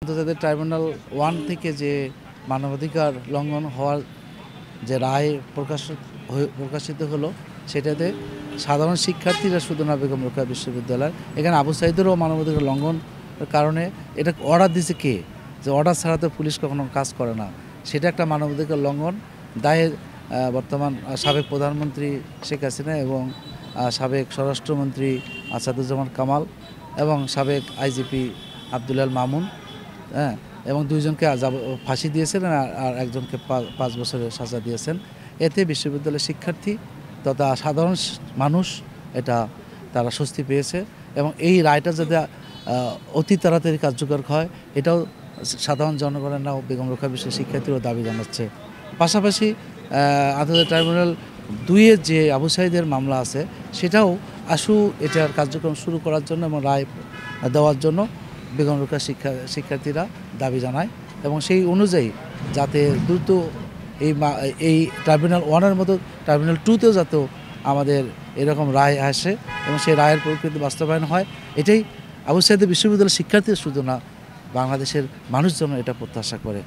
আন্তর্জাতিক ট্রাইব্যুনাল 1 থেকে যে মানবাধিকার লঙ্ঘন হওয়ার যে রায় প্রকাশিত হলো, সেটাতে সাধারণ শিক্ষার্থীরা শুধু না, বেগম রোকেয়া বিশ্ববিদ্যালয়, এখানে আবু সাঈদেরও মানবাধিকার লঙ্ঘন কারণে এটা অর্ডার দিছে কে, যে অর্ডার ছাড়া তো পুলিশ কখনো কাজ করে না, সেটা একটা মানবাধিকার লঙ্ঘন। দায়ে বর্তমান সাবেক প্রধানমন্ত্রী শেখ হাসিনা এবং সাবেক স্বরাষ্ট্রমন্ত্রী আসাদুজ্জামান কামাল এবং সাবেক আইজিপি আব্দুল আল মামুন, এবং দুইজনকে ফাঁসি দিয়েছেন আর একজনকে 5 বছরের সাজা দিয়েছেন। এতে বিশ্ববিদ্যালয়ের শিক্ষার্থী তথা সাধারণ মানুষ তারা স্বস্তি পেয়েছে এবং এই রায়টা যাতে অতি তাড়াতাড়ি কার্যকর হয়, এটাও সাধারণ জনগণের নাও বেগম রোকেয়া বিশ্ববিদ্যালয়ের শিক্ষার্থীরাও দাবি জানাচ্ছে। পাশাপাশি আন্তর্জাতিক ট্রাইব্যুনাল 2-এর যে আবু সাঈদের মামলা আছে, সেটাও এটার কার্যক্রম শুরু করার জন্য এবং রায় দেওয়ার জন্য বেগম রোকেয়া শিক্ষার্থীরা দাবি জানায় এবং সেই অনুযায়ী যাতে দ্রুত এই ট্রাইব্যুনাল 1-এর মতো ট্রাইব্যুনাল 2-তেও যাতে আমাদের এরকম রায় আসে এবং সেই রায়ের প্রকৃতি বাস্তবায়ন হয়, এটাই আবু সাঈদ বিশ্ববিদ্যালয়ের শিক্ষার্থীরা শুধু না, বাংলাদেশের মানুষজন এটা প্রত্যাশা করে।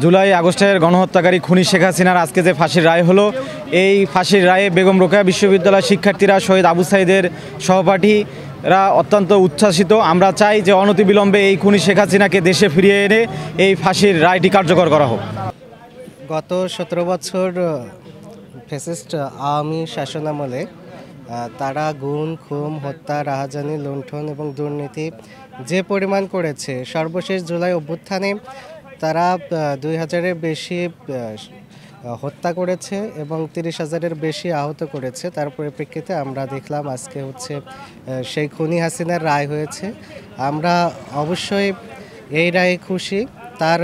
জুলাই আগস্টের গণহত্যাকারী খুনি শেখ হাসিনার আজকে যে ফাঁসির রায় হলো, এই ফাঁসির রায়ে বেগম রোকেয়া বিশ্ববিদ্যালয়ের শিক্ষার্থীরা শহীদ আবু সাঈদের সহপাঠীরা অত্যন্ত উচ্ছ্বাসিত। আমরা চাই যে অনতিবিলম্বে এই খুনি শেখ হাসিনাকে দেশে ফিরিয়ে এনে এই ফাঁসির রায়টি কার্যকর করা হোক। গত 17 বছর ফ্যাসিস্ট আওয়ামী শাসনামলে তারা গুম, খুন, হত্যা, রাহাজানি, লুণ্ঠন এবং দুর্নীতি যে পরিমাণ করেছে, সর্বশেষ জুলাই অভ্যুত্থানে তারা 2000-এর বেশি হত্যা করেছে এবং 30,000-এর বেশি আহত করেছে। তার পরিপ্রেক্ষিতে আমরা দেখলাম আজকে সেই খুনি হাসিনার রায় হয়েছে। আমরা অবশ্যই এই রায়ে খুশি। তার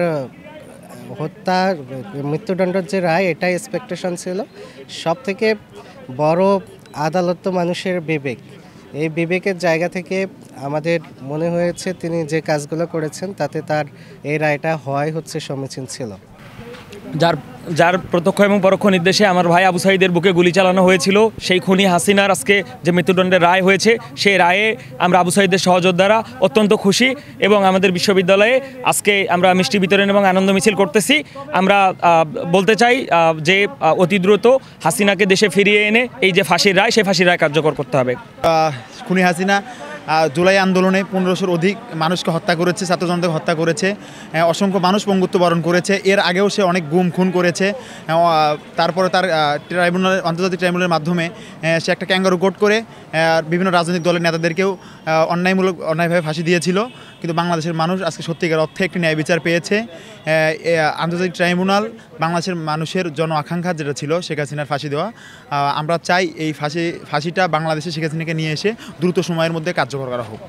হত্যার মৃত্যুদণ্ডের যে রায়, এটাই এক্সপেকটেশন ছিল। সবথেকে বড় আদালত তো মানুষের বিবেক। এই বিবেকের জায়গা থেকে আমাদের মনে হয়েছে তিনি যে কাজগুলো করেছেন তাতে তার এই রায়টা হওয়াই সমীচীন ছিল। যার প্রত্যক্ষ এবং পরোক্ষ নির্দেশে আমার ভাই আবু সাঈদের বুকে গুলি চালানো হয়েছিল, সেই খুনি হাসিনার আজকে যে মৃত্যুদণ্ডের রায় হয়েছে, সেই রায়ে আমরা আবু সাঈদের সহযোদ্ধারা অত্যন্ত খুশি এবং আমাদের বিশ্ববিদ্যালয়ে আজকে আমরা মিষ্টি বিতরণ এবং আনন্দ মিছিল করতেছি। আমরা বলতে চাই যে অতি দ্রুত হাসিনাকে দেশে ফিরিয়ে এনে এই যে ফাঁসির রায়, সেই ফাঁসির রায় কার্যকর করতে হবে। খুনি হাসিনা জুলাই আন্দোলনে 1500-র অধিক মানুষকে হত্যা করেছে, ছাত্র জনতাকে হত্যা করেছে, অসংখ্য মানুষ পঙ্গুত্ব বরণ করেছে। এর আগেও সে অনেক গুম খুন করেছে। তারপরে তার আন্তর্জাতিক ট্রাইব্যুনালের মাধ্যমে সে একটা ক্যাঙ্গারু কোর্ট করে বিভিন্ন রাজনৈতিক দলের নেতাদেরকেও অন্যায়ভাবে ফাঁসি দিয়েছিল। কিন্তু বাংলাদেশের মানুষ আজকে সত্যিকার অর্থে একটি ন্যায় বিচার পেয়েছে। আন্তর্জাতিক ট্রাইব্যুনাল বাংলাদেশের মানুষের জন আকাঙ্ক্ষা যেটা ছিল শেখ হাসিনার ফাঁসি দেওয়া, আমরা চাই এই ফাঁসিটা বাংলাদেশে শেখ হাসিনাকে নিয়ে এসে দ্রুত সময়ের মধ্যে কার্যকর করা হোক।